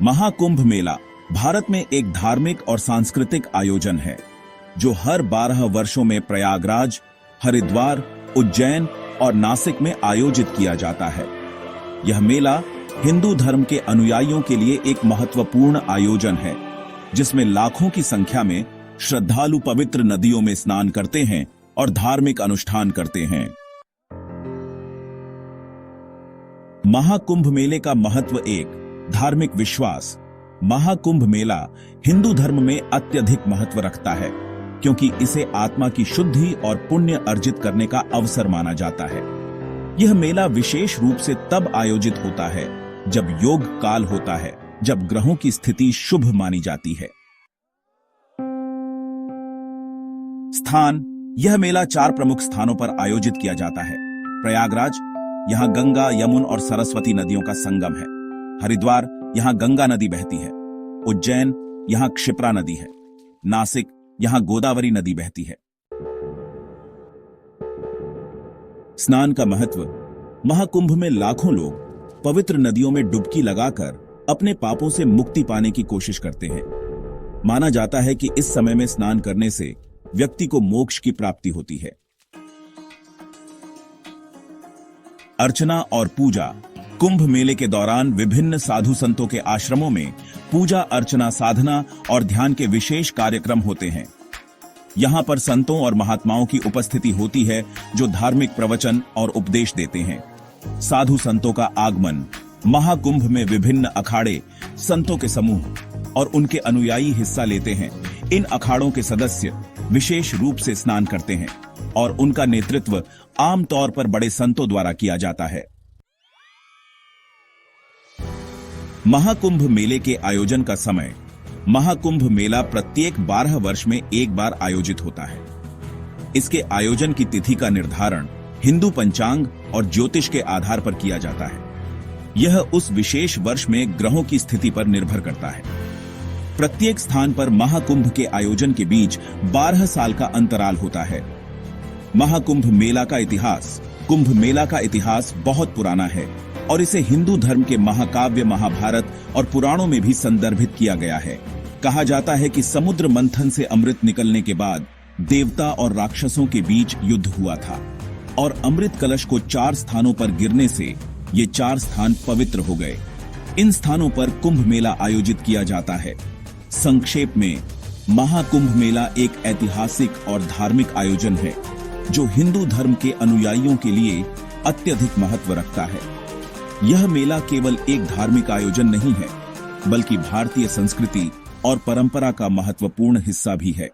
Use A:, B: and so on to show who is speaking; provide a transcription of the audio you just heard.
A: महाकुंभ मेला भारत में एक धार्मिक और सांस्कृतिक आयोजन है जो हर 12 वर्षों में प्रयागराज, हरिद्वार, उज्जैन और नासिक में आयोजित किया जाता है। यह मेला हिंदू धर्म के अनुयायियों के लिए एक महत्वपूर्ण आयोजन है जिसमें लाखों की संख्या में श्रद्धालु पवित्र नदियों में स्नान करते हैं और धार्मिक अनुष्ठान करते हैं। महाकुंभ मेले का महत्व एक धार्मिक विश्वास। महाकुंभ मेला हिंदू धर्म में अत्यधिक महत्व रखता है क्योंकि इसे आत्मा की शुद्धि और पुण्य अर्जित करने का अवसर माना जाता है। यह मेला विशेष रूप से तब आयोजित होता है जब योग काल होता है, जब ग्रहों की स्थिति शुभ मानी जाती है। स्थान: यह मेला 4 प्रमुख स्थानों पर आयोजित किया जाता है। प्रयागराज, यहां गंगा, यमुन और सरस्वती नदियों का संगम है। हरिद्वार, यहां गंगा नदी बहती है। उज्जैन, यहां क्षिप्रा नदी है। नासिक, यहां गोदावरी नदी बहती है। स्नान का महत्व: महाकुंभ में लाखों लोग पवित्र नदियों में डुबकी लगाकर अपने पापों से मुक्ति पाने की कोशिश करते हैं। माना जाता है कि इस समय में स्नान करने से व्यक्ति को मोक्ष की प्राप्ति होती है। अर्चना और पूजा: कुंभ मेले के दौरान विभिन्न साधु संतों के आश्रमों में पूजा अर्चना, साधना और ध्यान के विशेष कार्यक्रम होते हैं। यहां पर संतों और महात्माओं की उपस्थिति होती है जो धार्मिक प्रवचन और उपदेश देते हैं। साधु संतों का आगमन: महाकुंभ में विभिन्न अखाड़े, संतों के समूह और उनके अनुयायी हिस्सा लेते हैं। इन अखाड़ों के सदस्य विशेष रूप से स्नान करते हैं और उनका नेतृत्व आमतौर पर बड़े संतों द्वारा किया जाता है। महाकुंभ मेले के आयोजन का समय: महाकुंभ मेला प्रत्येक 12 वर्ष में एक बार आयोजित होता है। इसके आयोजन की तिथि का निर्धारण हिंदू पंचांग और ज्योतिष के आधार पर किया जाता है। यह उस विशेष वर्ष में ग्रहों की स्थिति पर निर्भर करता है। प्रत्येक स्थान पर महाकुंभ के आयोजन के बीच 12 साल का अंतराल होता है। महाकुंभ मेला का इतिहास: कुंभ मेला का इतिहास बहुत पुराना है और इसे हिंदू धर्म के महाकाव्य महाभारत और पुराणों में भी संदर्भित किया गया है। कहा जाता है कि समुद्र मंथन से अमृत निकलने के बाद देवता और राक्षसों के बीच युद्ध हुआ था और अमृत कलश को 4 स्थानों पर गिरने से ये 4 स्थान पवित्र हो गए। इन स्थानों पर कुंभ मेला आयोजित किया जाता है। संक्षेप में, महाकुंभ मेला एक ऐतिहासिक और धार्मिक आयोजन है जो हिंदू धर्म के अनुयायियों के लिए अत्यधिक महत्व रखता है। यह मेला केवल एक धार्मिक आयोजन नहीं है बल्कि भारतीय संस्कृति और परंपरा का महत्वपूर्ण हिस्सा भी है।